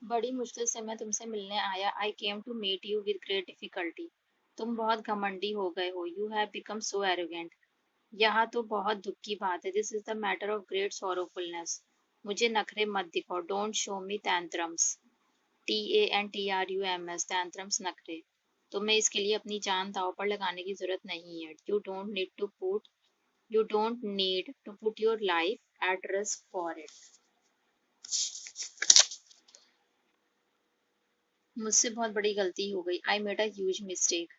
बड़ी मुश्किल से मैं तुमसे मिलने आया। I came to meet you with great difficulty. तुम बहुत घमंडी हो गए हो। You have become so arrogant. यहाँ तो बहुत दुख की बात है। This is the matter of great sorrowfulness. मुझे नखरे मत दिखाओ। Don't show me tantrums. TANTRUMS, tantrums, नखरे। तुम्हें इसके लिए अपनी जान दांव पर लगाने की जरूरत नहीं है। You don't need to put your life at risk for it. मुझसे बहुत बड़ी गलती हो गई। I made a huge mistake.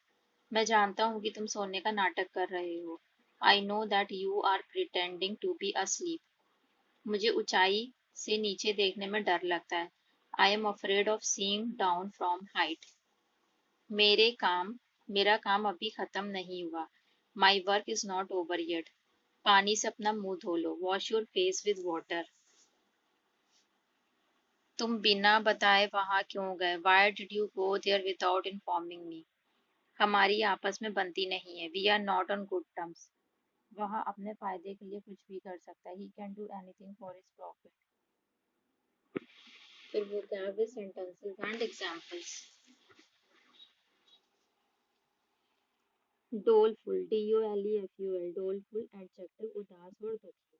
मैं जानता हूँ कि तुम सोने का नाटक कर रहे हो। I know that you are pretending to be asleep। मुझे ऊंचाई से नीचे देखने में डर लगता है। I am afraid of seeing down from height. मेरे काम मेरा काम अभी खत्म नहीं हुआ। My work is not over yet. पानी से अपना मुंह धो लो। Wash your face with water. तुम बिना बताए वहां क्यों गए? Why did you go there without informing me? हमारी आपस में बनती नहीं है। We are not on good terms. वह अपने फायदे के लिए कुछ भी कर सकता है। He can do anything for his profit. फिर vocabulary sentences and examples. Doleful, DOLEFUL, doleful adjective, उदास और दुखी.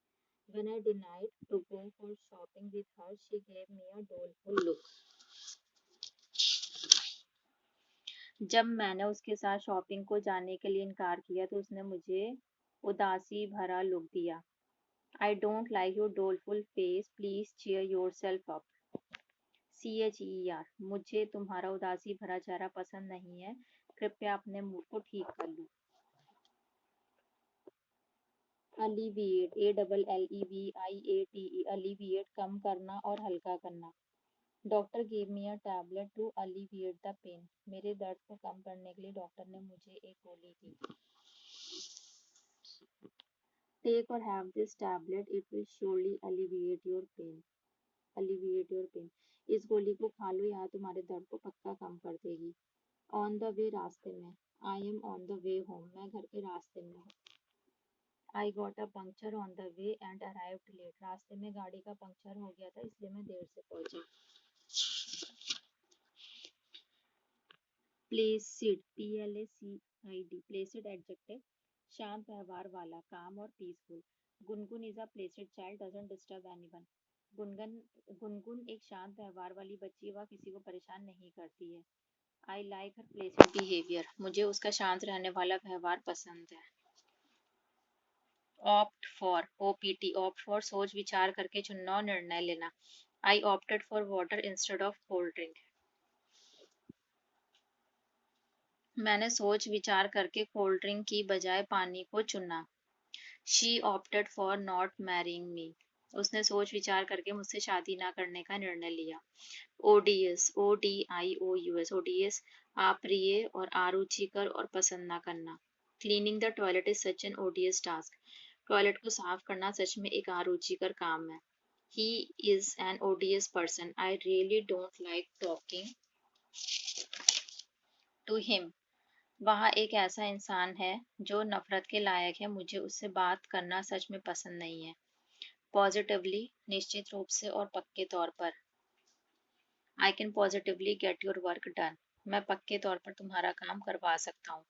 When I denied to go for shopping with her, she gave me a doleful look. जब मैंने उसके साथ शॉपिंग को जाने के लिए इनकार किया तो उसने मुझे उदासी भरा लुक दिया। I don't like your doleful face. Please cheer yourself up. CHER, मुझे तुम्हारा उदासी भरा चेहरा पसंद नहीं है। कृपया अपने मूड को ठीक कर लो। Alleviate, ALLEVIATE, alleviate, कम करना और हल्का करना। Doctor gave me a tablet to alleviate the pain. मेरे दर्द को कम करने के लिए डॉक्टर ने मुझे एक गोली दी। Take or have this tablet, it will surely alleviate your pain. Alleviate your pain. इस गोली को खा लो, यह तुम्हारे दर्द को पक्का कम कर देगी। On the way, रास्ते में। I am on the way home, मैं घर के रास्ते में हूँ। I got a puncture on the way and arrived late. रास्ते में गाड़ी का पंक्चर हो गया था इसलिए मैं देर से पहुंचा। Placid, PLACID, placid adjective, शांत व्यवहार वाला, काम और peaceful. Gungun is a placid child, doesn't disturb anyone. Gungun Gungun एक शांत व्यवहार वाली बच्ची है, वह किसी को परेशान नहीं करती है। I like her placid behavior. मुझे उसका शांत रहने वाला व्यवहार पसंद है। Opt for, OPT, opt for, सोच विचार करके चुनना और निर्णय लेना। I opted for water instead of cold drink. मैंने सोच विचार करके कोल्ड ड्रिंक की बजाय पानी को चुना। She opted for not marrying me. उसने सोच विचार करके मुझसे शादी ना करने का निर्णय लिया। ODS, ODIOUS, ODS, अप्रिय और अरुचिकर और पसंद ना करना। Cleaning the toilet is such an odious task. Toilet को साफ करना सच में एक अरुचिकर काम है। He is an odious person. I really don't like talking to him. वह एक ऐसा इंसान है जो नफरत के लायक है। मुझे उससे बात करना सच में पसंद नहीं है। पॉजिटिवली, निश्चित रूप से और पक्के तौर पर। I can positively get your work done. मैं पक्के तौर पर तुम्हारा काम करवा सकता हूँ।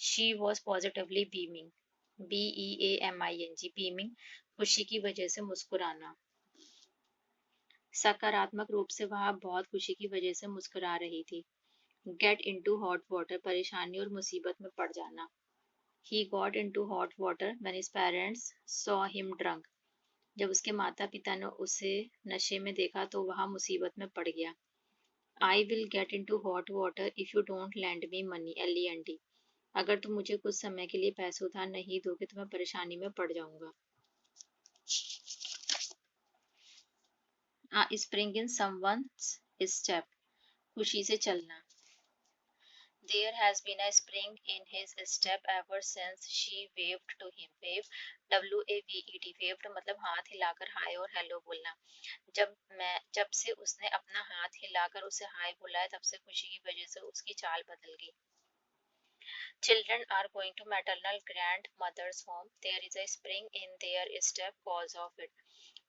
She was positively beaming. BEAMING, beaming, खुशी की वजह से मुस्कुराना। सकारात्मक रूप से वह बहुत खुशी की वजह से मुस्कुरा रही थी। Get into hot water, परेशानी और मुसीबत में पड़ जाना। He got into hot water when his parents saw him drunk. जब उसके माता पिता ने उसे नशे में देखा तो वह मुसीबत में पड़ गया। I will get into hot water if you don't lend me money. LEND, अगर तुम मुझे कुछ समय के लिए पैसे उधार नहीं दोगे तो मैं परेशानी में पड़ जाऊंगा। Spring in someone's step, खुशी से चलना। There has been a spring in his step ever since she waved to him. Wave, WAVED, waved मतलब हाथ हिलाकर हाय और हेलो बोलना। जब से उसने अपना हाथ हिलाकर उसे हाय बोला है तब से खुशी की वजह से उसकी चाल बदल गई। Children are going to maternal grandmother's home. There is a spring in their step cause of it.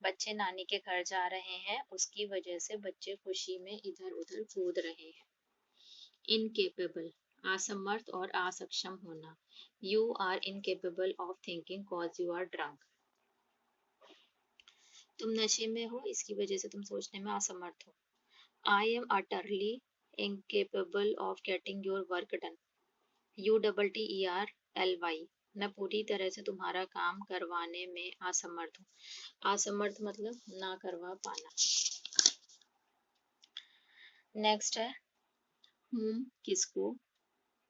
बच्चे नानी के घर जा रहे हैं, उसकी वजह से बच्चे खुशी में इधर उधर कूद रहे हैं। इनकेपेबल, असमर्थ और असक्षम होना। You are incapable of thinking cause you are drunk. तुम नशे में हो, इसकी वजह से तुम सोचने में असमर्थ हो। I am utterly incapable of getting your work done. UTTERLY, मैं पूरी तरह से तुम्हारा काम करवाने में असमर्थ हूँ। असमर्थ मतलब ना करवा पाना। नेक्स्ट है whom, किसको।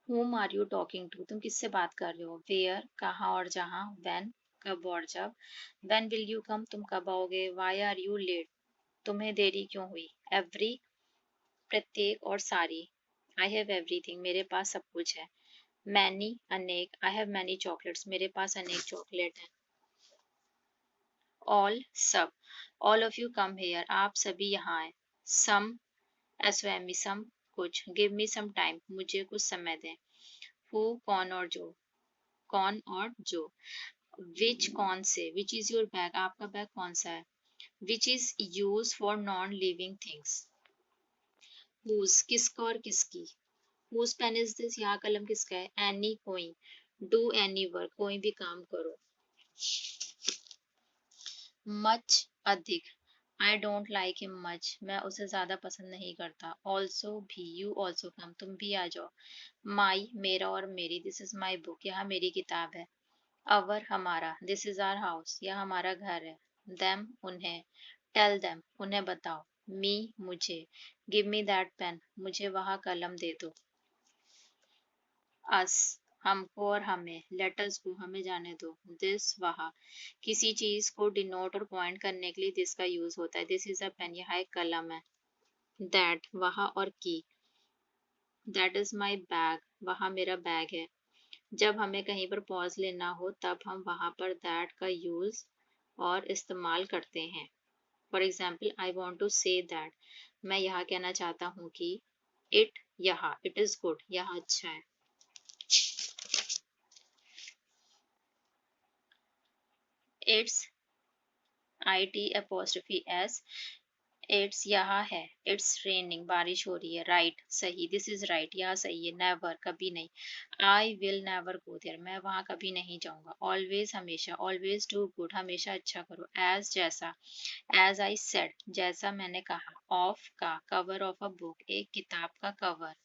whom are you talking to, तुम किससे बात कर रहे हो। where, कहाँ और जहाँ। when, कब और जब। when will you come, तुम कब आओगे। why are you late, तुम्हें देरी क्यों हुई। every, प्रत्येक और सारी। I have everything, मेरे पास सब कुछ है। मैनी, अनेक। I have many chocolates, मेरे पास अनेक चॉकलेट हैं। ऑल, सब। All of you come here, आप सभी यहाँ आए। सम, SOME, सम, कुछ। गिव मी सम टाइम, मुझे कुछ समय दें। हु, कौन और जो। कौन और जो। विच, कौन से। विच इज योर बैग, आपका बैग कौन सा है। Which is use for non living things. Whose, किसका और किसकी। हुज पेन इज दिस, यहाँ कलम किसका है। एनी, कोई। डू एनी वर्क, कोई भी काम करो। मच, अधिक। I don't like him much, मैं उसे ज्यादा पसंद नहीं करता। ऑल्सो भी, यू ऑल्सो कम, तुम भी आ जाओ। माई, मेरा और मेरी। दिस इज माई बुक, यह मेरी किताब है। अवर, हमारा। दिस इज आवर हाउस, यह हमारा घर है। देम, उन्हें। टेल देम, उन्हें बताओ। मी, मुझे। गिव मी दैट पेन, मुझे वह कलम दे दो। अस, हमको और हमें। लेटर्स को, हमें जाने दो। दिस, वह। किसी चीज को डिनोट और पॉइंट करने के लिए दिस का यूज होता है। दिस इज अ पेन, यह एक कलम है। दैट, वह और की। दैट इज माई बैग, वह मेरा बैग है। जब हमें कहीं पर पॉज लेना हो तब हम वहां पर दैट का यूज और इस्तेमाल करते हैं। For example, I want to say that, मैं यह कहना चाहता हूँ कि। इट, यह। इट इज गुड, यह अच्छा है। इट्स, IT''S, इट्स, यहाँ है। इट्स रेनिंग, बारिश हो रही है। राइट, सही। दिस इज राइट, यहाँ सही है। नेवर, कभी नहीं। I will never go there, मैं वहां कभी नहीं जाऊंगा। ऑलवेज, हमेशा। ऑलवेज डू गुड, हमेशा अच्छा करो। एज, जैसा। एज आई सेड, जैसा मैंने कहा। ऑफ का, कवर ऑफ अ बुक, एक किताब का कवर।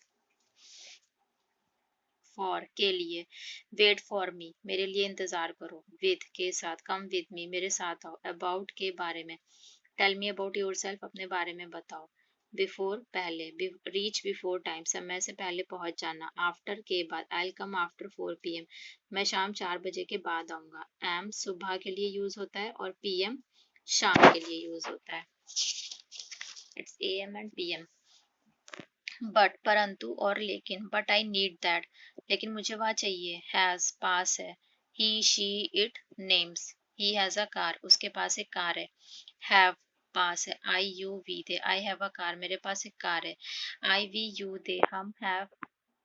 फॉर, के लिए। वेट फॉर मी, मेरे लिए इंतजार करो। विद, के साथ। कम विद मी, मेरे साथ आओ। अबाउट, के बारे में। टेल मी अबाउट योरसेल्फ, अपने बारे में बताओ। बिफोर, पहले। रीच बिफोर टाइम, समय से पहले पहुंच जाना। आफ्टर, के बाद। I will come after 4 PM, मैं शाम 4 बजे के बाद आऊंगा। एम, सुबह के लिए यूज होता है और PM शाम के लिए यूज होता है। It's AM and PM। But, परंतु और लेकिन। बट आई नीड दैट, लेकिन मुझे वह चाहिए। हैज, पास है। He, she, it, names. He has a car, उसके पास एक कार है। हैव, पास है। I, you, we, they. I have a car, मेरे पास एक कार है। आई, वी, यू, दे, हम हैव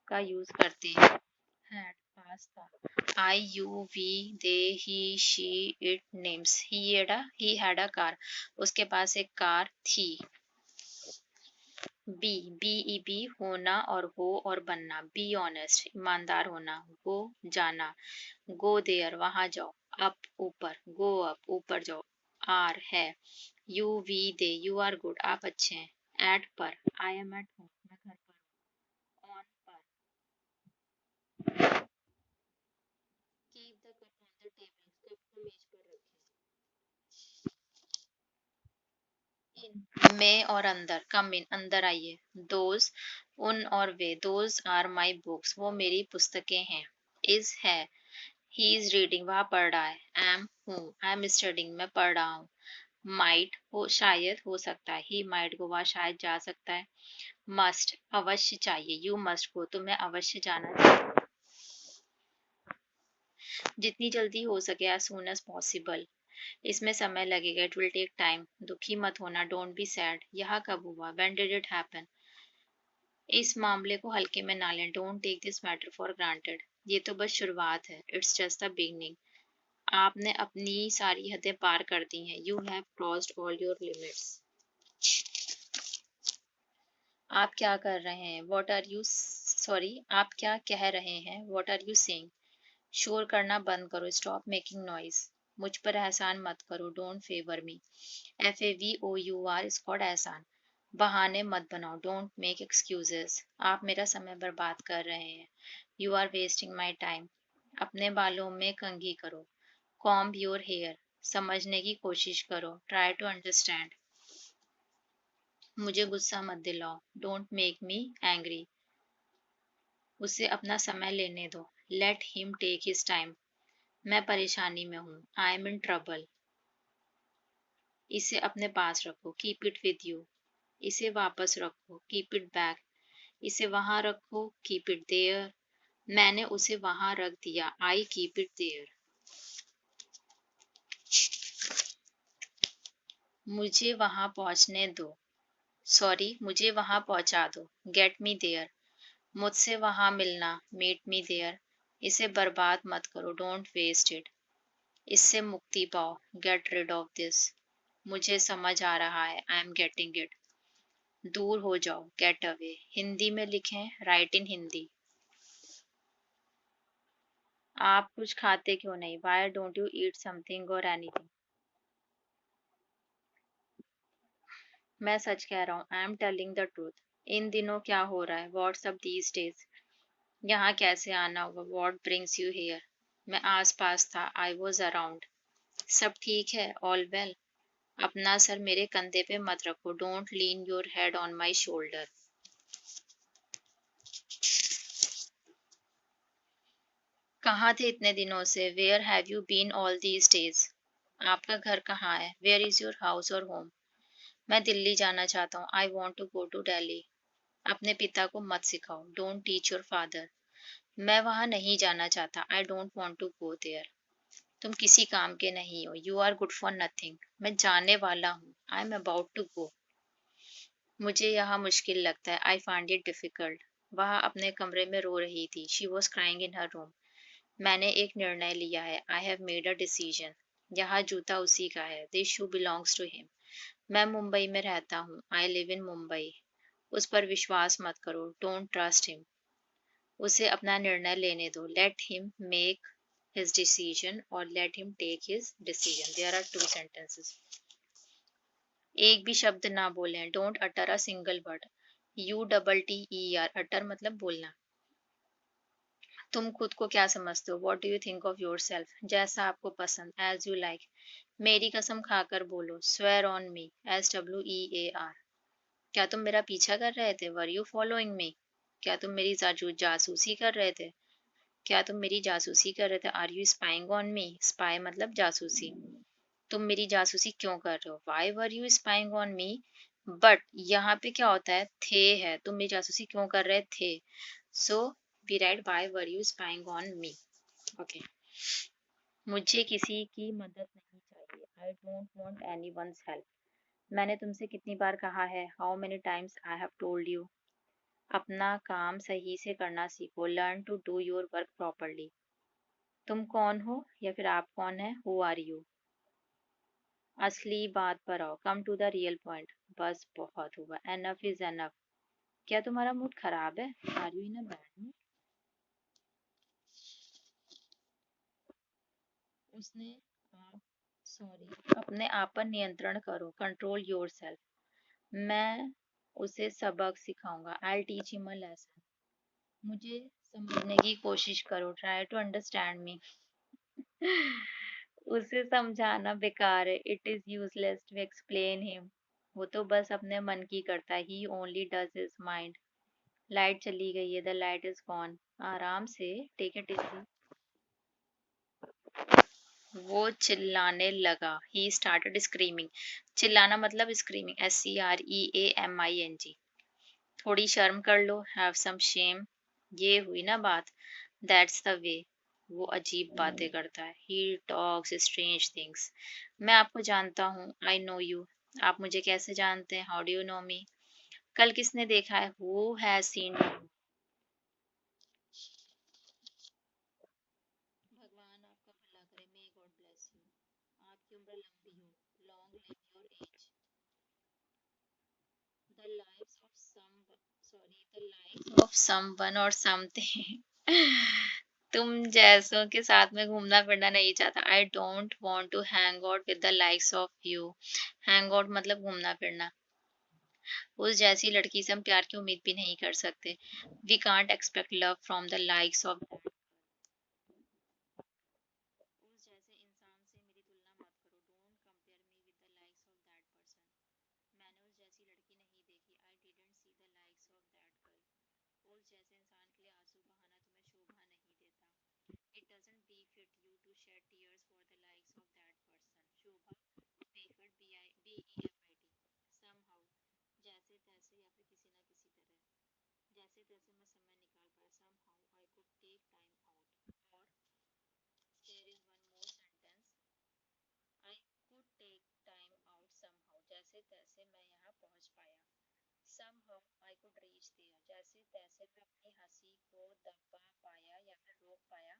का यूज करते हैं। हैड, पास था। I, you, we, they, he, she, it, names. He had a car, उसके पास एक कार थी। BEB, होना और हो और बनना। बी ऑनेस्ट, ईमानदार होना। गो, जाना। गो देयर, वहां जाओ। अप, ऊपर। गो अप, ऊपर जाओ। आर, है। You, we, they, you are good, आप अच्छे हैं। एट, पर। आई एम एट होम, मैं घर पर हूँ। ऑन, पर। Keep the cup on the table, cup को मेज पर रखें। इन, में और अंदर। कम इन, अंदर आइए। दोज, उन और वे। दोज आर माई बुक्स, वो मेरी पुस्तकें हैं। इज, है। ही इज रीडिंग, वह पढ़ रहा है। एम, हूँ। आई एम स्टडिंग, मैं पढ़ रहा हूँ। माइट, हो, शायद, हो सकता है। ही माइट गो, वह शायद जा सकता है। मस्ट, अवश्य चाहिए। यू मस्ट गो, तुम्हें अवश्य जाना चाहिए। जितनी जल्दी हो सके, as soon as possible। इसमें समय लगेगा, it will take time। दुखी मत होना, don't be sad। यह कब हुआ, when did it happen। इस मामले को हल्के में ना लें, don't take this matter for granted। ये तो बस शुरुआत है, it's just the beginning। आपने अपनी सारी हदें पार कर दी हैं। You have crossed all your limits. आप क्या कर रहे हैं? वॉट आर यू सॉरी आप क्या कह रहे हैं? What are you saying? शोर करना बंद करो। Stop making noise. मुझ पर एहसान मत करो। Don't favour me. FAVOUR स्कॉट एहसान। बहाने मत बनाओ। Don't make excuses. आप मेरा समय बर्बाद कर रहे हैं। You are wasting my time. अपने बालों में कंघी करो। Comb your hair. समझने की कोशिश करो। Try to understand. मुझे गुस्सा मत दिलाओ। Don't make me angry. उसे अपना समय लेने दो। Let him take his time. मैं परेशानी में हूँ। I am in trouble. इसे अपने पास रखो। Keep it with you. इसे वापस रखो। Keep it back. इसे वहां रखो। Keep it there. मैंने उसे वहां रख दिया। I keep it there. मुझे वहां पहुंचने दो। सॉरी मुझे वहां पहुंचा दो। Get me there. मुझसे वहां मिलना। Meet me there. इसे बर्बाद मत करो। Don't waste it. इससे मुक्ति पाओ। Get rid of this. मुझे समझ आ रहा है। I am getting it. दूर हो जाओ। Get away. हिंदी में लिखें। Write in Hindi. आप कुछ खाते क्यों नहीं? Why don't you eat something और एनीथिंग? मैं सच कह रहा हूँ। I am telling the truth. इन दिनों क्या हो रहा है? What's up these days? यहाँ कैसे आना हुआ? What brings you here? मैं आस पास था। I was around. सब ठीक है? All well? अपना सर मेरे कंधे पे मत रखो। Don't lean your head on my shoulder. कहाँ थे इतने दिनों से? Where have you been all these days? आपका घर कहाँ है? वेयर इज योर हाउस और होम? मैं दिल्ली जाना चाहता हूँ। I want to go to Delhi. अपने पिता को मत सिखाओ। Don't teach your father. मैं वहां नहीं जाना चाहता। I don't want to go there. तुम किसी काम के नहीं हो। You are good for nothing. मैं जाने वाला हूँ। I am about to go. मुझे यहाँ मुश्किल लगता है। I find it difficult. वह अपने कमरे में रो रही थी। She was crying in her room. मैंने एक निर्णय लिया है। I have made a decision. यहाँ जूता उसी का है। This shoe belongs to him. मैं मुंबई में रहता हूँ। I live in Mumbai. उस पर विश्वास मत करो। Don't trust him. उसे अपना निर्णय लेने दो। Let him make his decision or let him take his decision. There are two sentences. एक भी शब्द ना बोलें. Don't utter a single word. UTTER. utter मतलब बोलना. तुम खुद को क्या समझते हो? What do you think of yourself? जैसा आपको पसंद. As you like. मेरी कसम खाकर बोलो. Swear on me. SWEAR. क्या तुम मेरा पीछा कर रहे थे? Were you following me? क्या तुम मेरी जासूसी कर रहे थे? क्या तुम मेरी जासूसी कर रहे थे? Are you spying on me? Spy मतलब जासूसी. तुम मेरी जासूसी क्यों कर रहे हो? Why were you spying on me? But यहाँ पे क्या होता है? थे है. तुम मेरी जासूसी क्यों कर रहे थे? So we write why were you spying on me. Okay. मुझे किसी की मदद नहीं चाहिए. I don't want any one's help. मैंने तुमसे कितनी बार कहा है? How many times I have told you. अपना काम सही से करना सीखो. Learn to do your work properly. तुम कौन हो या फिर आप कौन है? Who are you? असली बात पर आओ. Come to the real point. बस बहुत हुआ. Enough is enough. क्या तुम्हारा मूड खराब है? Are you in a bad mood? उसने आप सॉरी अपने आप पर नियंत्रण करो. Control your self. मैं उसे सबक सिखाऊंगा. I teach him a lesson. मुझे समझने की कोशिश करो. Try to understand me. उसे समझाना बेकार है. It is useless to explain him. वो तो बस अपने मन की करता है. He only does his mind. Light चली गई है. The light is gone. आराम से. Take it easy. वो चिल्लाने लगा. He started screaming. चिल्लाना मतलब स्क्रीमिंग. SCREAMING. थोड़ी शर्म कर लो. Have some Shem. ये हुई ना बात. That's the way. वो अजीब बातें करता है. He talks strange things. मैं आपको जानता हूँ. I know you. आप मुझे कैसे जानते हैं? हाउ डू यू नो मी? कल किसने देखा है? Who has seen? भगवान आपका भला करे. May God someone or something. तुम जैसों के साथ में घूमना फिरना नहीं चाहता। I don't want to hang out with the likes of you. Hang out मतलब घूमना फिरना। उस जैसी लड़की से हम प्यार की उम्मीद भी नहीं कर सकते। We can't expect love from the likes of that. उस जैसे इंसान से मेरी तुलना मत करो। Don't compare me with the likes of that person. मैंने उस जैसी लड़की नहीं देखी। I didn't see the likes of that girl. उस जैसे इंसान के लिए आंसू बहाना तुम्हें शोभा नहीं देता। It doesn't befit you to shed tears for the likes of that person. Shobha befit BEFIT somehow जैसे तैसे या फिर किसी ना किसी तरह जैसे तैसे मैं समय निकाल पाया somehow I could take time out और there is one more sentence I could take time out somehow जैसे तैसे मैं यहाँ पहुँच पाया somehow I could reach there जैसे तैसे मैं अपनी हंसी को दबा पाया या फिर रोक पाया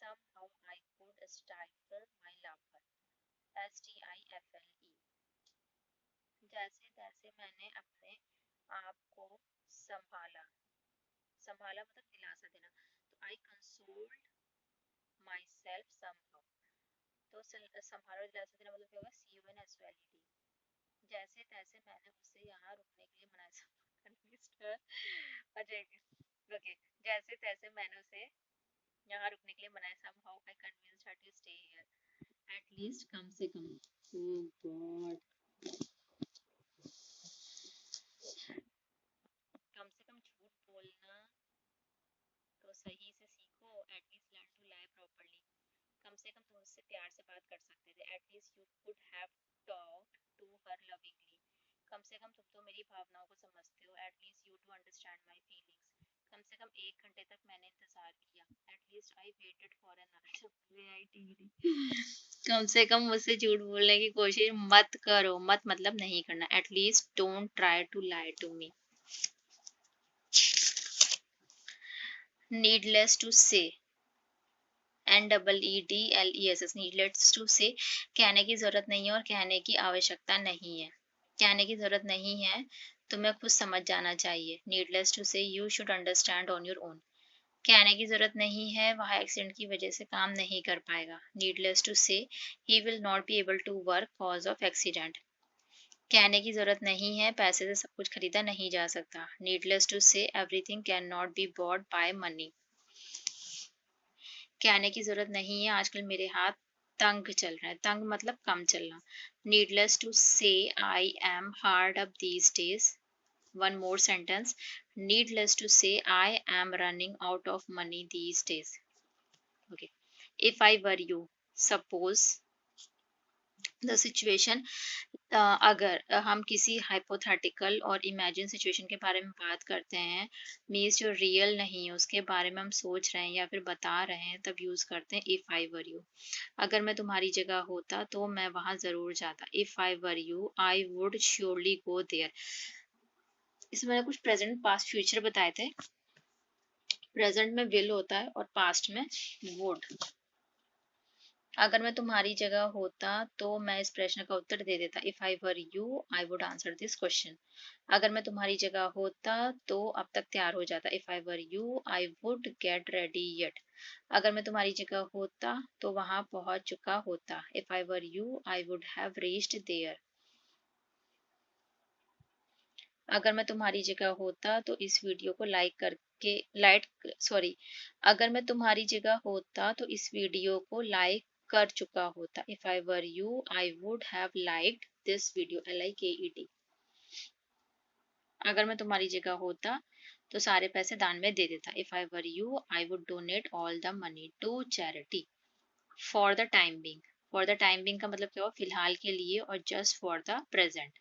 somehow I could stifle my laughter STIFLE जैसे तैसे मैंने अपने आप को संभाला संभाला मतलब दिलासा देना तो आई कंसोल्ड माई सेल्फ समहाउ तो संभाला दिलासा देना मतलब क्या होगा CUNSOLED जैसे तैसे मैंने उसे यहाँ रुकने के लिए मनाया ओके जैसे तैसे मैंने उसे यहाँ रुकने के लिए मनाया somehow I convinced her to stay here at least कम से कम oh god कम से कम झूठ बोलना तो सही से सीखो at least learn to lie properly कम से कम तुम उससे प्यार से बात कर सकते थे at least you could have talked to her lovingly कम से कम तुम तो मेरी भावनाओं को समझते हो at least you to understand my feelings कम से कम 1 घंटे तक मैंने इंतजार किया at least I waited for an hour कम से कम मुझसे झूठ बोलने की कोशिश मत करो मत मतलब नहीं करना at least don't try to lie to me needless to say NEEDLESS needless to say कहने की जरूरत नहीं है और कहने की आवश्यकता नहीं है कहने की जरूरत नहीं है तुम्हें खुद समझ जाना चाहिए needless to say you should understand on your own कहने की जरूरत नहीं है वह एक्सीडेंट की वजह से काम नहीं कर पाएगा needless to say he will not be able to work cause of accident कहने की जरूरत नहीं है पैसे से सब कुछ खरीदा नहीं जा सकता needless to say everything cannot be bought by money कहने की जरूरत नहीं है आजकल मेरे हाथ तंग चल रहा है तंग मतलब कम चलना needless to say I am hard up these days one more sentence needless to say I am running out of money these days okay if I were you suppose the situation अगर हम किसी hypothetical और imagine situation के बारे में बात करते हैं मीन्स जो रियल नहीं है उसके बारे में हम सोच रहे हैं या फिर बता रहे हैं तब यूज करते हैं इफ आई वर यू अगर मैं तुम्हारी जगह होता तो मैं वहां जरूर जाता if I were you I would surely go there इसमें मैंने कुछ प्रेजेंट पास्ट फ्यूचर बताए थे प्रेजेंट में विल होता है और पास्ट में वुड अगर मैं तुम्हारी जगह होता तो मैं इस प्रश्न का उत्तर दे देता if I were you I would answer this question अगर मैं तुम्हारी जगह होता तो अब तक तैयार हो जाता if I were you I would get ready yet अगर मैं तुम्हारी जगह होता तो वहां पहुंच चुका होता if I were you I would have reached there अगर मैं तुम्हारी जगह होता तो इस वीडियो को लाइक करके अगर मैं तुम्हारी जगह होता तो इस वीडियो को लाइक कर चुका होता if I were you I would have liked this video LIKED अगर मैं तुम्हारी जगह होता तो सारे पैसे दान में दे देता if I were you I would donate all the money to charity for the time being for the time being का मतलब क्या हुआ फिलहाल के लिए और जस्ट फॉर द प्रेजेंट